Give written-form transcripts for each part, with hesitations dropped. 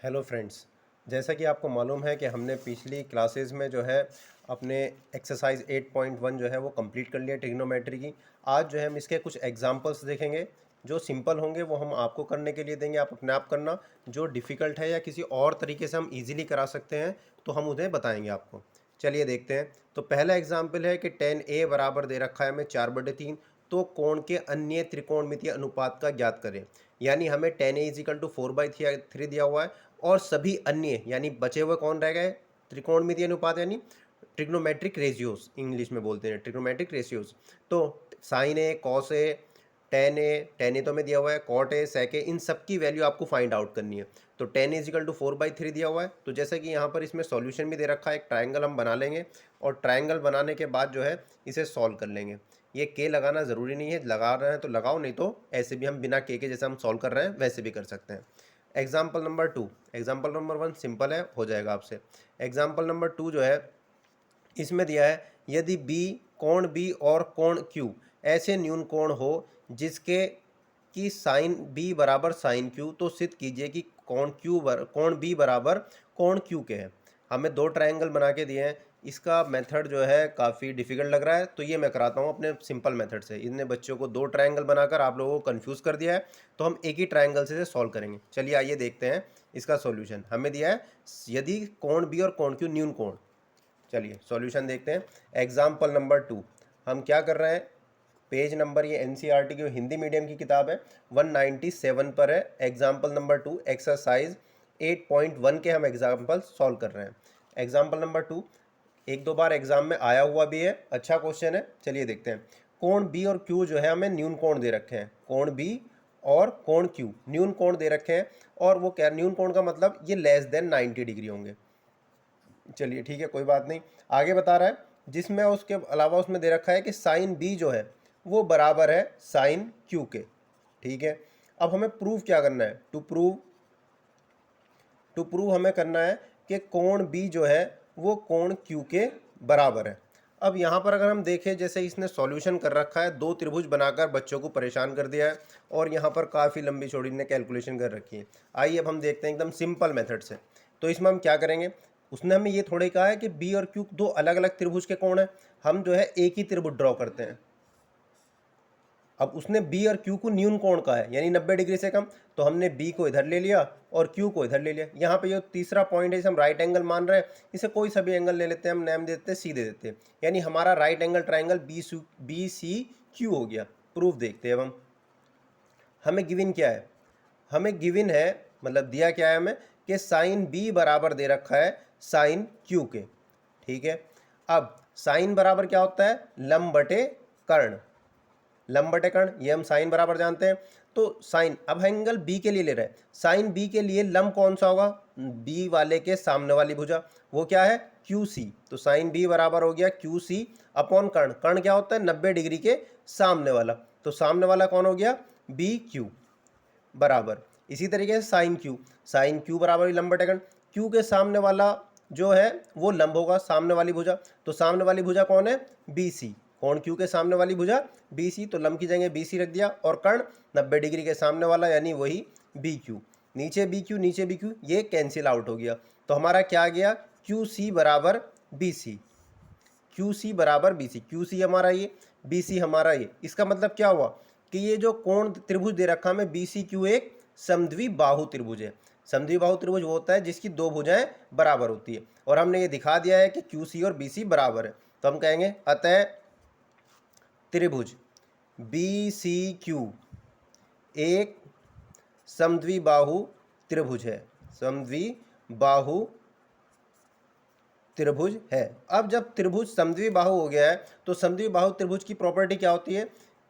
Hello friends. जैसा कि आपको मालूम है कि हमने पिछली क्लासेस में जो है अपने एक्सरसाइज 8.1 जो है वो कंप्लीट कर लिया ट्रिग्नोमेट्री की। आज जो है हम इसके कुछ एग्जांपल्स देखेंगे जो सिंपल होंगे, वो हम आपको करने के लिए देंगे, आप अपने आप करना। जो डिफ़िकल्ट है या किसी और तरीके से हम इजीली करा सकते हैं तो हम उन्हें बताएंगे आपको। चलिए देखते हैं। तो पहला एग्जाम्पल है कि 10a बराबर दे रखा है हमें 4/3, तो कोण के अन्य त्रिकोणमितीय अनुपात का ज्ञात करें। यानी हमें 10a इजिकल टू 4/3 दिया हुआ है और सभी अन्य यानी बचे हुए कौन रह गए, त्रिकोणमितीय अनुपात यानी ट्रिग्नोमेट्रिक रेशियोज, इंग्लिश में बोलते हैं ट्रिग्नोमेट्रिक रेशियोज। तो sign A, cos A, ten ए तो हमें दिया हुआ है, कॉट ए, सेक ए, इन सब की वैल्यू आपको फाइंड आउट करनी है। तो 10 इजिकल टू 4/3 दिया हुआ है। तो जैसे कि यहाँ पर इसमें सॉल्यूशन भी दे रखा है, एक ट्राइंगल हम बना लेंगे और ट्राइंगल बनाने के बाद जो है इसे सॉल्व कर लेंगे। ये के लगाना ज़रूरी नहीं है, लगा रहे हैं तो लगाओ, नहीं तो ऐसे भी हम बिना के जैसे हम सॉल्व कर रहे हैं वैसे भी कर सकते हैं। Example number 2, example number 1 simple है, हो जाएगा आपसे। एग्जाम्पल नंबर 2 जो है इसमें दिया है, यदि बी, कोण बी और कोण क्यू ऐसे न्यून कोण हो जिसके कि साइन बी बराबर साइन क्यू, तो सिद्ध कीजिए कि कोण बी बराबर कोण क्यू के हैं। हमें दो ट्रायंगल बना के दिए हैं। इसका मेथड जो है काफ़ी डिफिकल्ट लग रहा है, तो ये मैं कराता हूँ अपने सिंपल मेथड से। इनने बच्चों को दो ट्रायंगल बनाकर आप लोगों को कंफ्यूज कर दिया है, तो हम एक ही ट्रायंगल से सॉल्व करेंगे। चलिए आइए देखते हैं इसका सॉल्यूशन। हमें दिया है यदि कोण बी और कोण क्यू न्यून कोण। चलिए सॉल्यूशन देखते हैं। एग्जाम्पल नंबर 2 हम क्या कर रहे हैं, पेज नंबर ये एनसीईआरटी की हिंदी मीडियम की किताब है 197 पर है। एग्जाम्पल नंबर 2 एक्सरसाइज 8.1 के हम एग्जाम्पल सॉल्व कर रहे हैं। एग्जाम्पल नंबर 2 एक दो बार एग्जाम में आया हुआ भी है, अच्छा क्वेश्चन है। चलिए देखते हैं। कोण बी और क्यू जो है हमें न्यून कोण दे रखे हैं, कोण बी और कोण क्यू न्यून कोण दे रखे हैं। और वो क्या, न्यून कोण का मतलब ये लेस देन 90 डिग्री होंगे। चलिए ठीक है, कोई बात नहीं। आगे बता रहा है, जिसमें उसके अलावा उसमें दे रखा है कि साइन बी जो है वो बराबर है साइन क्यू के। ठीक है, अब हमें प्रूव क्या करना है, टू प्रूव हमें करना है कि कोण बी जो है वो कोण क्यू के बराबर है। अब यहाँ पर अगर हम देखें, जैसे इसने सॉल्यूशन कर रखा है, दो त्रिभुज बनाकर बच्चों को परेशान कर दिया है और यहाँ पर काफ़ी लंबी चौड़ी ने कैलकुलेशन कर रखी है। आइए अब हम देखते हैं एकदम सिंपल मेथड से। तो इसमें हम क्या करेंगे, उसने हमें ये थोड़े कहा है कि बी और क्यू दो अलग अलग त्रिभुज के कोण हैं, हम जो है एक ही त्रिभुज ड्रॉ करते हैं। अब उसने बी और क्यू को न्यून कोण का है यानी 90 डिग्री से कम, तो हमने बी को इधर ले लिया और क्यू को इधर ले लिया। यहाँ पे जो तीसरा पॉइंट है इसे हम राइट एंगल मान रहे हैं, इसे कोई सा भी एंगल ले लेते हैं, हम नाम दे देते हैं सी दे देते हैं। यानी हमारा right angle triangle B C Q हो गया। प्रूफ देखते हैं अब हम। हमें गिवन क्या है, हमें गिवन है मतलब दिया क्या है हमें कि साइन बी बराबर दे रखा है साइन क्यू के। ठीक है, अब साइन बराबर क्या होता है, लंब बटे कर्ण। लंब बटे कर्ण ये हम साइन बराबर जानते हैं। तो साइन, अब एंगल बी के लिए ले रहे हैं, साइन बी के लिए लंब कौन सा होगा, बी वाले के सामने वाली भुजा, वो क्या है क्यू सी। तो साइन बी बराबर हो गया क्यू सी अपॉन कर्ण। कर्ण क्या होता है 90 डिग्री के सामने वाला, तो सामने वाला कौन हो गया बी क्यू बराबर। इसी तरीके से साइन क्यू बराबर लंब बटे कर्ण। क्यू के सामने वाला जो है वो लंब होगा सामने वाली भुजा, तो सामने वाली भुजा कौन है बी सी। कोण क्यू के सामने वाली भुजा बी सी, तो लंब की जगह बी सी रख दिया और कर्ण 90 डिग्री के सामने वाला यानी वही बी क्यू। नीचे बी क्यू नीचे बी क्यू ये कैंसिल आउट हो गया, तो हमारा क्या आ गया क्यू सी बराबर बी सी। क्यू सी बराबर बी सी, क्यू सी हमारा ये, बी सी हमारा ये। इसका मतलब क्या हुआ कि ये जो कोण त्रिभुज दे रखा हमें बी सी क्यू एक समद्विबाहु त्रिभुज है। समद्विबाहु त्रिभुज वो होता है जिसकी दो भुजाएं बराबर होती है, और हमने ये दिखा दिया है कि क्यू सी और बी सी बराबर है। तो हम कहेंगे अतः त्रिभुज बी सी क्यू एक समद्विबाहु त्रिभुज है, समद्विबाहु त्रिभुज है। अब जब त्रिभुज समद्विबाहु हो गया है, तो समद्विबाहु त्रिभुज की प्रॉपर्टी क्या होती है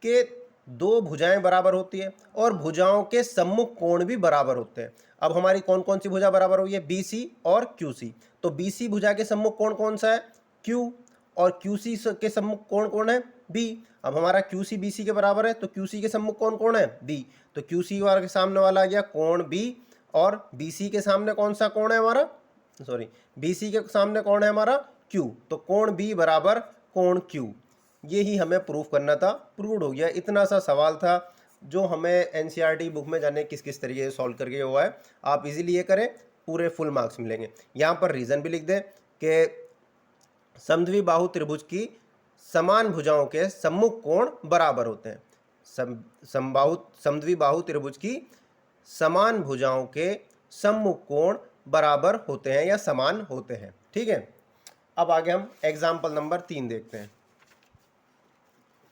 कि दो भुजाएं बराबर होती है और भुजाओं के सम्मुख कोण भी बराबर होते हैं। अब हमारी कौन कौन सी भुजा बराबर हुई है, बी सी और क्यू सी। तो बी सी भुजा के सम्मुख कोण कौन सा है क्यू, और क्यू सी के सम्मुख कोण कौन है बी। अब हमारा क्यू सी बी सी के बराबर है, तो क्यू सी के सम्मुख कोण कौन है बी, तो क्यू सी वाला के सामने वाला आ गया कोण बी, और बी सी के सामने कौन सा कोण है हमारा, सॉरी बी सी के सामने कौन है हमारा क्यू, तो कोण बी बराबर कोण क्यू। ये ही हमें प्रूफ करना था, प्रूव्ड हो गया। इतना सा सवाल था जो हमें एनसीईआरटी बुक में जाने किस किस तरीके से सॉल्व करके हुआ है। आप इजीली ये करें, पूरे फुल मार्क्स मिलेंगे। यहाँ पर रीज़न भी लिख दे कि समद्विबाहु त्रिभुज की समान भुजाओं के सम्मुख कोण बराबर होते हैं। समद्विबाहु त्रिभुज की समान भुजाओं के सम्मुख कोण बराबर होते हैं या समान होते हैं। ठीक है, अब आगे हम एग्जाम्पल नंबर 3 देखते हैं।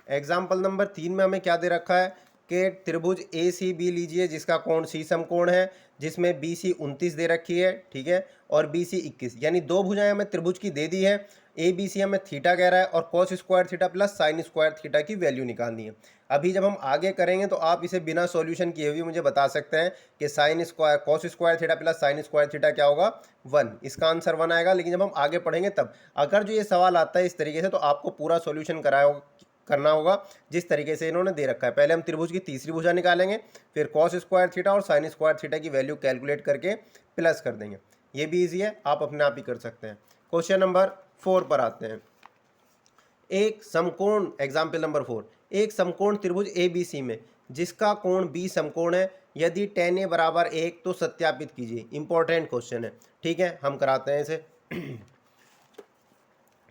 एग्जाम्पल नंबर 3 में हमें क्या दे रखा है कि त्रिभुज ए सी बी लीजिए जिसका कोण सी समकोण है, जिसमें बी सी 29 दे रखी है, ठीक है, और बी सी 21, यानी दो भुजाएं हमें त्रिभुज की दे दी है। ए बी सी हमें थीटा कह रहा है और cos square theta plus sine square theta की वैल्यू निकालनी है। अभी जब हम आगे करेंगे तो आप इसे बिना सॉल्यूशन किए हुए मुझे बता सकते हैं कि sine square cos square theta plus sine square theta क्या होगा, 1। इसका आंसर 1 आएगा। लेकिन जब हम आगे पढ़ेंगे तब अगर जो ये सवाल आता है इस तरीके से तो आपको पूरा सॉल्यूशन करना होगा जिस तरीके से इन्होंने दे रखा है। पहले हम त्रिभुज की तीसरी भुजा निकालेंगे, फिर कॉस स्क्वायर थीटा और साइन स्क्वायर थीटा की वैल्यू कैलकुलेट करके प्लस कर देंगे। ये भी इजी है, आप अपने आप ही कर सकते हैं। क्वेश्चन नंबर 4 पर आते हैं। एक समकोण, एग्जाम्पल नंबर 4, एक समकोण त्रिभुज ए बी सी में जिसका कोण बी समकोण है, यदि tan a बराबर 1 तो सत्यापित कीजिए। इंपॉर्टेंट क्वेश्चन है, ठीक है, हम कराते हैं इसे।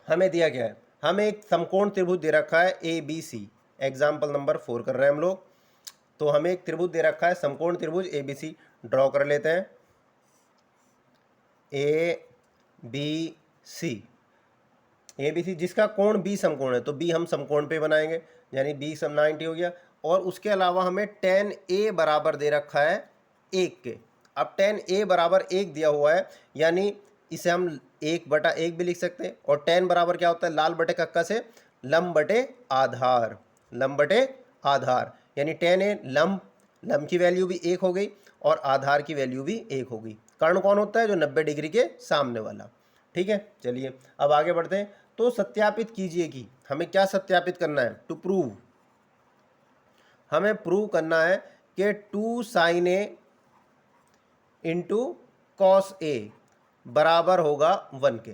हमें दिया गया है, हमें एक समकोण त्रिभुज दे रखा है A B C. Example number 4 कर रहे हैं हम लोग। तो हमें एक त्रिभुज दे रखा है समकोण त्रिभुज ए बी सी, ड्रॉ कर लेते हैं। ए बी सी जिसका कोण बी समकोण है, तो बी हम समकोण पे बनाएंगे, यानी बी सम 90 हो गया। और उसके अलावा हमें tan a बराबर दे रखा है 1 के। अब tan a बराबर 1 दिया हुआ है, यानी इसे हम 1/1 भी लिख सकते हैं। और tan बराबर क्या होता है, लाल बटे कक्का से लंब बटे आधार, लंब बटे आधार, यानी tan a लंब की वैल्यू भी 1 हो गई और आधार की वैल्यू भी 1 हो गई। कर्ण कौन होता है, जो 90 डिग्री के सामने वाला। ठीक है, चलिए अब आगे बढ़ते हैं। तो सत्यापित कीजिए कि हमें क्या सत्यापित करना है, टू प्रूव, हमें प्रूव करना है कि 2 sin a into cos a बराबर होगा 1 के।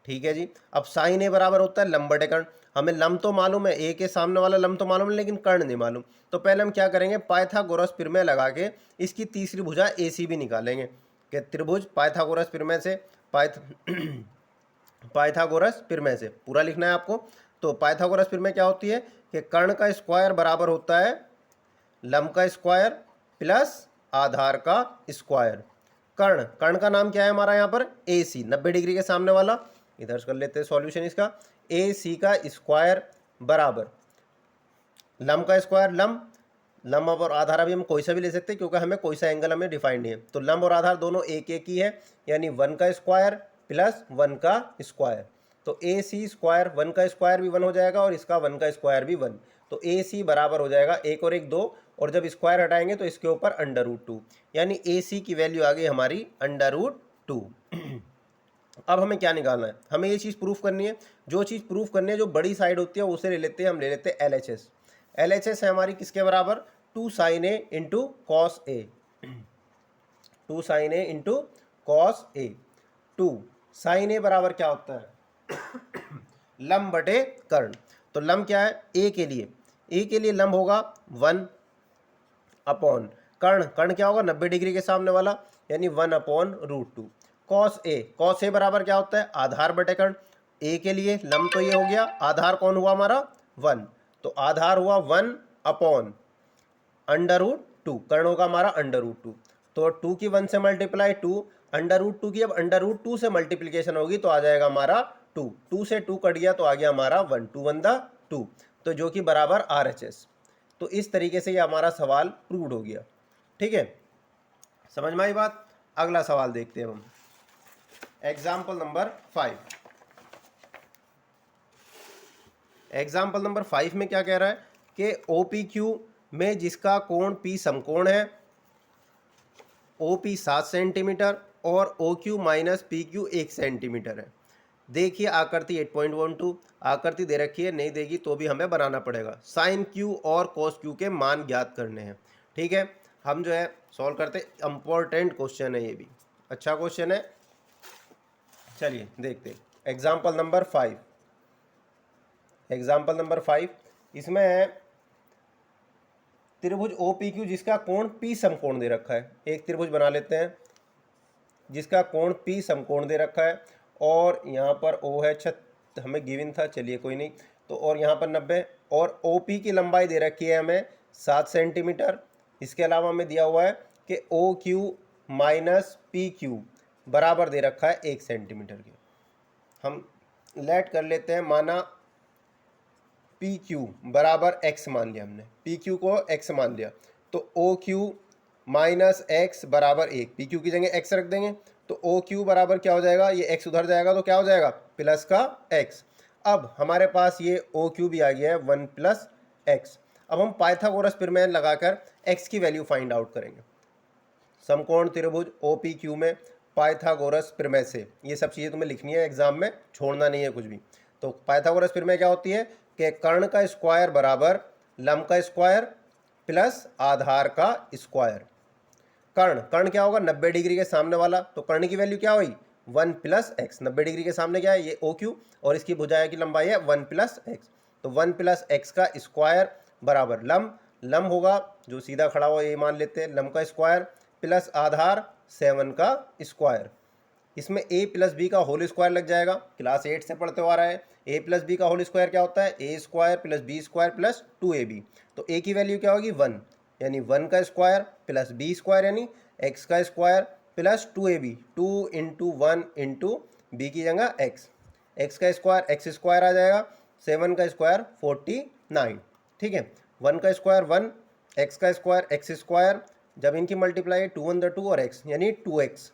ठीक है जी, अब sin a बराबर होता है लंब बटे कर्ण। हमें लंब तो मालूम है, a के सामने वाला लंब तो मालूम है, लेकिन कर्ण नहीं मालूम। तो पहले हम क्या करेंगे, पाइथागोरस प्रमेय लगा के इसकी तीसरी भुजा AC भी निकालेंगे कि त्रिभुज पाइथागोरस प्रमेय से पाइथागोरस प्रमेय से पूरा लिखना है आपको। तो पाइथागोरस प्रमेय क्या होती है कि कर्ण का स्क्वायर बराबर होता है लंब का स्क्वायर प्लस आधार का स्क्वायर। कर्ण का नाम क्या है हमारा यहाँ पर, AC, 90 डिग्री के सामने वाला। इधर कर लेते हैं सॉल्यूशन इसका। AC का स्क्वायर बराबर लंब का स्क्वायर, लंब और आधार अभी हम कोई सा भी ले सकते हैं क्योंकि हमें कोई सा एंगल हमें डिफाइंड नहीं है। तो लंब और आधार दोनों एक ही है, यानी 1 का स्क्वायर प्लस 1 का स्क्वायर। तो AC स्क्वायर, 1 का स्क्वायर भी 1 हो जाएगा और इसका 1 का स्क्वायर भी 1। तो AC बराबर हो जाएगा 1 और 1 2, और जब स्क्वायर हटाएंगे तो इसके ऊपर √2, यानी AC की वैल्यू आ गई हमारी √2। अब हमें क्या निकालना है, हमें ये चीज़ प्रूफ करनी है। जो चीज़ प्रूफ करनी है, जो बड़ी साइड होती है उसे ले लेते हैं, हम ले लेते हैं LHS। LHS है हमारी किसके बराबर, 2 sin a into cos a, 2 sin a into cos a। 2 sin a बराबर क्या होता है लंब बटे कर्ण। तो लंब क्या है, a के लिए लंब होगा 1 अपॉन कर्ण क्या होगा, 90 डिग्री के सामने वाला, यानी 1/√2। कॉस a बराबर क्या होता है, आधार बटे कर्ण। a के लिए लंब तो ये हो गया, आधार कौन हुआ हमारा 1, तो आधार हुआ 1 अपॉन √2, कर्ण होगा हमारा √2। तो 2 की 1 से मल्टीप्लाई 2, √2 की अब √2 से मल्टीप्लीकेशन होगी तो आ जाएगा हमारा 2 से 2 कट गया तो आ गया हमारा 1, 2 1 2, तो जो कि बराबर RHS। तो इस तरीके से ये हमारा सवाल प्रूव्ड हो गया। ठीक है, समझ में आई बात। अगला सवाल देखते हैं हम, एग्जाम्पल नंबर 5। एग्जाम्पल नंबर 5 में क्या कह रहा है कि OPQ में जिसका कोण P समकोण है, OP 7 सेंटीमीटर और OQ माइनस PQ 1 सेंटीमीटर है। देखिए आकृति 8.12, आकृति दे रखी है, नहीं देगी तो भी हमें बनाना पड़ेगा। साइन Q और cos Q के मान ज्ञात करने हैं। ठीक है, हम जो है सॉल्व करते, इंपॉर्टेंट क्वेश्चन है, ये भी अच्छा क्वेश्चन है। चलिए देखते एग्जाम्पल नंबर 5। एग्जाम्पल नंबर 5 इसमें है त्रिभुज OPQ जिसका कोण P समकोण दे रखा है। एक त्रिभुज बना लेते हैं जिसका कोण P समकोण दे रखा है और यहाँ पर O है हमें गिवन था, चलिए कोई नहीं। तो और यहाँ पर 90 और OP की लंबाई दे रखी है हमें 7 सेंटीमीटर। इसके अलावा हमें दिया हुआ है कि OQ माइनस PQ बराबर दे रखा है 1 सेंटीमीटर के। हम लेट कर लेते हैं, माना PQ बराबर x मान लिया हमने, PQ को x मान लिया, तो OQ माइनस x बराबर 1, PQ की जगह x रख देंगे तो OQ बराबर क्या हो जाएगा, ये x उधर जाएगा तो क्या हो जाएगा प्लस का x। अब हमारे पास ये OQ भी आ गया है 1 प्लस x। अब हम पाइथागोरस प्रमेय लगाकर x की वैल्यू फाइंड आउट करेंगे। समकोण त्रिभुज OPQ में पाइथागोरस प्रमेय से ये सब चीज़ें तुम्हें लिखनी है एग्जाम में, छोड़ना नहीं है कुछ भी। तो पाइथागोरस प्रमेय क्या होती है कि कर्ण का स्क्वायर बराबर लंब का स्क्वायर प्लस आधार का स्क्वायर। कर्ण क्या होगा 90 डिग्री के सामने वाला, तो कर्ण की वैल्यू क्या हुई 1 प्लस एक्स। 90 डिग्री के सामने क्या है ये OQ और इसकी भुजाएं की लंबाई है 1 प्लस एक्स। तो 1 प्लस एक्स का स्क्वायर बराबर लंब होगा जो सीधा खड़ा हुआ ये मान लेते हैं, लंब का स्क्वायर प्लस आधार 7 का स्क्वायर। इसमें a प्लस बी का होल स्क्वायर लग जाएगा, क्लास 8 से पढ़ते हुआ रहा है। a प्लस बी का होल स्क्वायर क्या होता है a square plus b square plus 2ab। तो a की वैल्यू क्या होगी 1, यानी 1 का स्क्वायर प्लस बी स्क्वायर यानी x का square plus 2ab, 2 into 1 into b की जगह x का स्क्वायर x स्क्वायर आ जाएगा, 7 का स्क्वायर 49। ठीक है, 1 का स्क्वायर 1, x का स्क्वायर x स्क्वायर, जब इनकी मल्टीप्लाई 2 1 2 और x यानी 2x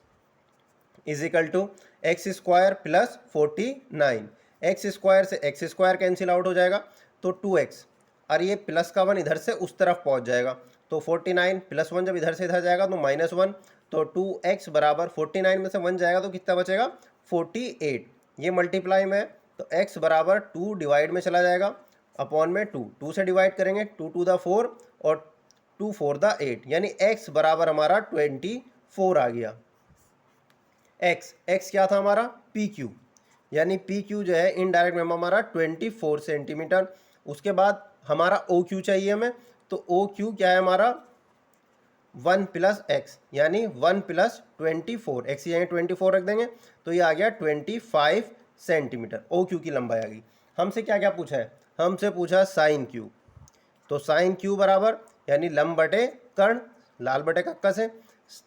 is equal to x square plus 49। X square से एक्स स्क्वायर कैंसिल आउट हो जाएगा तो 2x, और ये प्लस का 1 इधर से उस तरफ पहुंच जाएगा तो 49 प्लस 1 जब इधर से इधर जाएगा तो -1, तो 2x बराबर 49 में से 1 जाएगा तो कितना बचेगा 48। ये मल्टीप्लाई में तो x बराबर 2 डिवाइड में चला जाएगा अपॉन में 2 से डिवाइड करेंगे 2 टू द 4 और 2 4 द 8, यानी x बराबर हमारा 24 आ गया। x क्या था हमारा PQ, यानी PQ जो है इनडायरेक्ट में हमारा 24 सेंटीमीटर। उसके बाद हमारा OQ चाहिए हमें, तो OQ क्या है हमारा 1 प्लस एक्स, यानी 1 प्लस 24, एक्स यानी 24 रख देंगे तो ये आ गया 25 सेंटीमीटर। OQ की लंबाई आ गई। हमसे क्या क्या पूछा है, हमसे पूछा साइन Q, तो साइन Q बराबर यानी लंब बटे कर्ण, लाल बटे कक्का से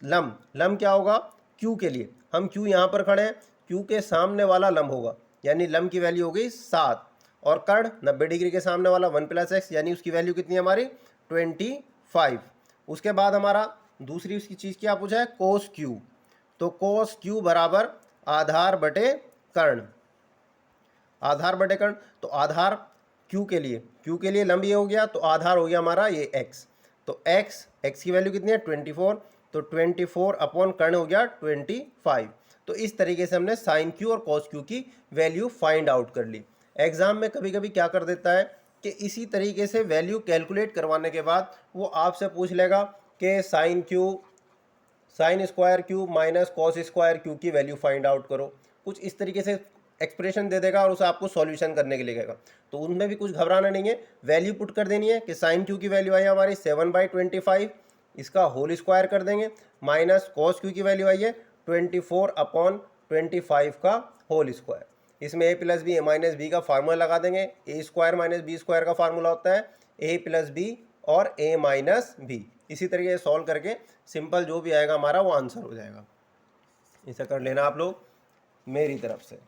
लंब क्या होगा Q के लिए, हम Q यहाँ पर खड़े हैं, Q के सामने वाला लंब होगा यानी लंब की वैल्यू हो गई 7, और कर्ण 90 डिग्री के सामने वाला 1 प्लस एक्स यानी उसकी वैल्यू कितनी है हमारी 25। उसके बाद हमारा दूसरी उसकी चीज़ क्या पूछा है कोस Q, तो कोस Q बराबर आधार बटे कर्ण, आधार बटे कर्ण। तो आधार Q के लिए लंब ये हो गया, तो आधार हो गया हमारा ये x, तो x की वैल्यू कितनी है 24, तो 24 अपॉन कर्ण हो गया 25। तो इस तरीके से हमने साइन Q और कॉस Q की वैल्यू फाइंड आउट कर ली। एग्जाम में कभी कभी क्या कर देता है कि इसी तरीके से वैल्यू कैलकुलेट करवाने के बाद वो आपसे पूछ लेगा कि sine square Q minus cos square Q की वैल्यू फाइंड आउट करो, कुछ इस तरीके से एक्सप्रेशन दे देगा और उसे आपको सॉल्यूशन करने के लिए कहेगा। तो उनमें भी कुछ घबराना नहीं है, वैल्यू पुट कर देनी है कि साइन Q की वैल्यू आई हमारी 7/25, इसका होल स्क्वायर कर देंगे, माइनस कॉस Q की वैल्यू आई है 24 अपॉन 25 का होल स्क्वायर। इसमें a plus b a minus b का फार्मूला लगा देंगे, a square minus b square का फार्मूला होता है a प्लस बी और a माइनस बी। इसी तरीके से सॉल्व करके सिंपल जो भी आएगा हमारा वो आंसर हो जाएगा। इसे कर लेना आप लोग मेरी तरफ से।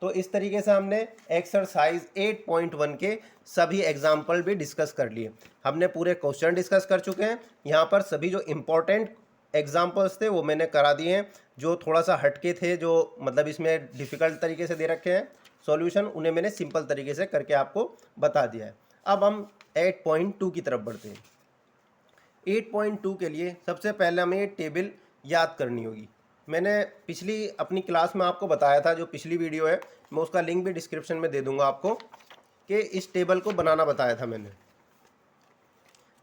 तो इस तरीके से हमने एक्सरसाइज 8.1 के सभी एग्जाम्पल भी डिस्कस कर लिए। हमने पूरे क्वेश्चन डिस्कस कर चुके हैं, यहाँ पर सभी जो इम्पोर्टेंट एग्जाम्पल्स थे वो मैंने करा दिए हैं, जो थोड़ा सा हटके थे, जो मतलब इसमें डिफ़िकल्ट तरीके से दे रखे हैं सॉल्यूशन, उन्हें मैंने सिंपल तरीके से करके आपको बता दिया है। अब हम 8.2 की तरफ बढ़ते हैं। 8.2 के लिए सबसे पहले हमें ये टेबल याद करनी होगी। मैंने पिछली अपनी क्लास में आपको बताया था, जो पिछली वीडियो है मैं उसका लिंक भी डिस्क्रिप्शन में दे दूंगा आपको, कि इस टेबल को बनाना बताया था मैंने।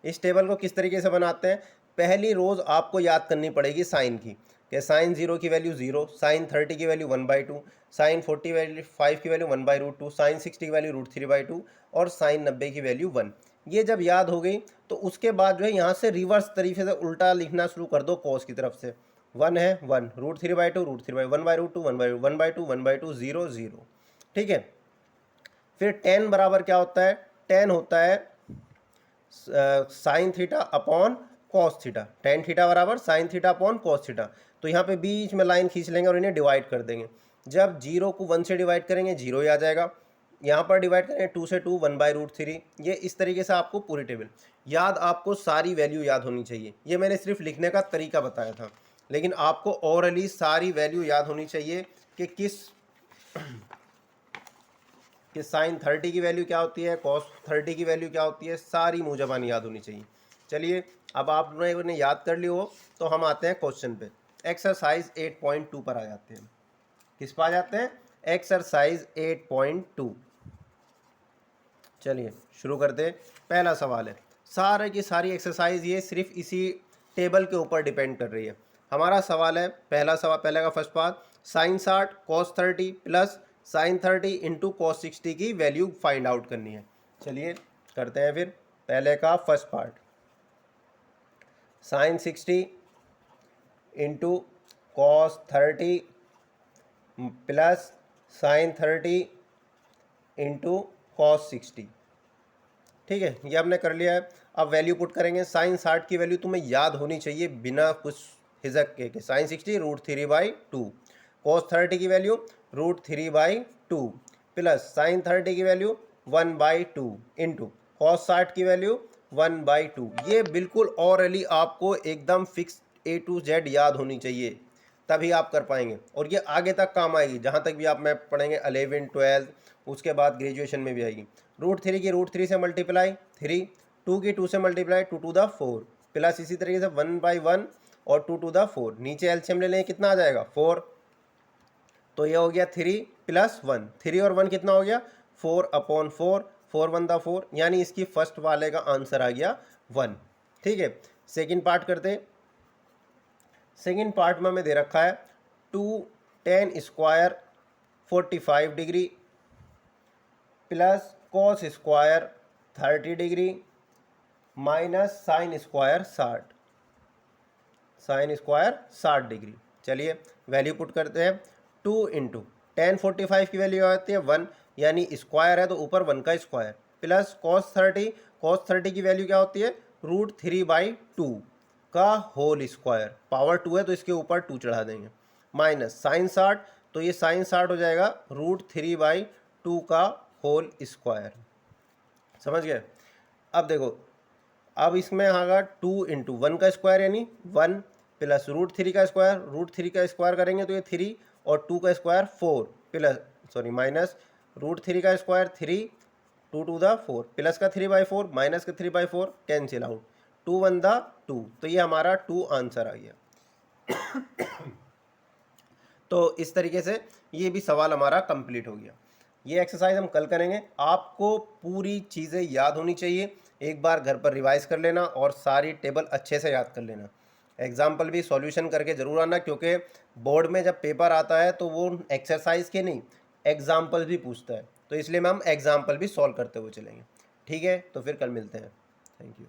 इस टेबल को किस तरीके से बनाते हैं, पहली रोज़ आपको याद करनी पड़ेगी साइन की, कि साइन 0 की वैल्यू 0, साइन 30 की वैल्यू 1/2, साइन 45 की वैल्यू 1/√2, साइन 60 की वैल्यू √3/2 और साइन 90 की वैल्यू 1। ये जब याद हो गई तो उसके बाद जो है यहाँ से रिवर्स तरीके से उल्टा लिखना शुरू कर दो कॉस की तरफ से। 1 है 1, √3/2 √3/, 1/√2 1/2 1/2 0 0। ठीक है, फिर tan बराबर क्या होता है, tan होता है sine theta upon cos theta, tan theta बराबर sine theta upon cos theta. तो यहाँ पे बीच में लाइन खींच लेंगे और इन्हें डिवाइड कर देंगे। जब 0 को 1 से डिवाइड करेंगे 0 ही आ जाएगा, यहाँ पर डिवाइड करेंगे 2 से 2 1/√3। ये इस तरीके से आपको पूरी टेबल याद, आपको सारी वैल्यू याद होनी चाहिए। ये मैंने सिर्फ लिखने का तरीका बताया था, लेकिन आपको ओरली सारी वैल्यू याद होनी चाहिए कि साइन 30 की वैल्यू क्या होती है, कॉस 30 की वैल्यू क्या होती है, सारी मुँह ज़बानी याद होनी चाहिए। चलिए, अब आपने याद कर लिया हो तो हम आते हैं क्वेश्चन पे। एक्सरसाइज 8.2 पर आ जाते हैं। किस पर आ जाते हैं, एक्सरसाइज 8.2। चलिए शुरू करते हैं। पहला सवाल है, सारे की सारी एक्सरसाइज ये सिर्फ इसी टेबल के ऊपर डिपेंड कर रही है। हमारा सवाल है, पहला सवाल, पहले का first part, sine 60 cos 30 plus sine 30 into cos 60 की वैल्यू फाइंड आउट करनी है। चलिए करते हैं फिर पहले का first part, sine 60 into cos 30 plus sine 30 into cos 60। ठीक है, ये हमने कर लिया है। अब वैल्यू पुट करेंगे। साइन 60 की वैल्यू तुम्हें याद होनी चाहिए बिना कुछ हिजक के, साइन 60 √3/2, कॉस 30 की वैल्यू √3/2 प्लस साइन 30 की वैल्यू 1/2 इंटू कॉस 60 की वैल्यू 1/2। ये बिल्कुल ऑरली आपको एकदम फिक्स A to Z याद होनी चाहिए, तभी आप कर पाएंगे और ये आगे तक काम आएगी। जहाँ तक भी आप मैथ पढ़ेंगे 11 12, उसके बाद ग्रेजुएशन में भी आएगी। √3 की √3 से मल्टीप्लाई 3, 2 की 2 से मल्टीप्लाई 2 to the 4 प्लस इसी तरीके से 1/1 और 2 to the 4। नीचे एलसीएम ले लें, कितना आ जाएगा 4। तो ये हो गया 3 + 1, 3 और 1 कितना हो गया 4/4, 4 1 the 4, यानी इसकी फर्स्ट वाले का आंसर आ गया 1। ठीक है, सेकेंड पार्ट करते हैं। सेकेंड पार्ट में हमें दे रखा है 2 tan square 45 degree plus cos square 30 degree minus sine square 60 degree. चलिए वैल्यू पुट करते हैं। 2 इंटू tan 45 की वैल्यू आती है 1, यानी स्क्वायर है तो ऊपर 1 का स्क्वायर, प्लस कॉस 30 की वैल्यू क्या होती है √3/2 का होल स्क्वायर, पावर 2 है तो इसके ऊपर 2 चढ़ा देंगे, माइनस साइन 60, तो ये साइन 60 हो जाएगा √3/2 का होल स्क्वायर। समझ गए। अब देखो, अब इसमें आएगा 2 इंटू 1 का स्क्वायर यानी 1 प्लस √3 का स्क्वायर, √3 का स्क्वायर करेंगे तो ये 3 और 2 का स्क्वायर 4 प्लस माइनस √3 का स्क्वायर 3, 2 to the 4 प्लस का 3/4 माइनस का 3/4 कैंसिल आउट, 2 1 the 2। तो ये हमारा 2 आंसर आ गया। तो इस तरीके से ये भी सवाल हमारा कंप्लीट हो गया। ये एक्सरसाइज हम कल करेंगे। आपको पूरी चीज़ें याद होनी चाहिए, एक बार घर पर रिवाइज कर लेना और सारी टेबल अच्छे से याद कर लेना। एग्जाम्पल भी सॉल्यूशन करके ज़रूर आना, क्योंकि बोर्ड में जब पेपर आता है तो वो एक्सरसाइज के नहीं एग्जाम्पल भी पूछता है, तो इसलिए हम एग्जाम्पल भी सॉल्व करते हुए चलेंगे। ठीक है, तो फिर कल मिलते हैं। Thank you.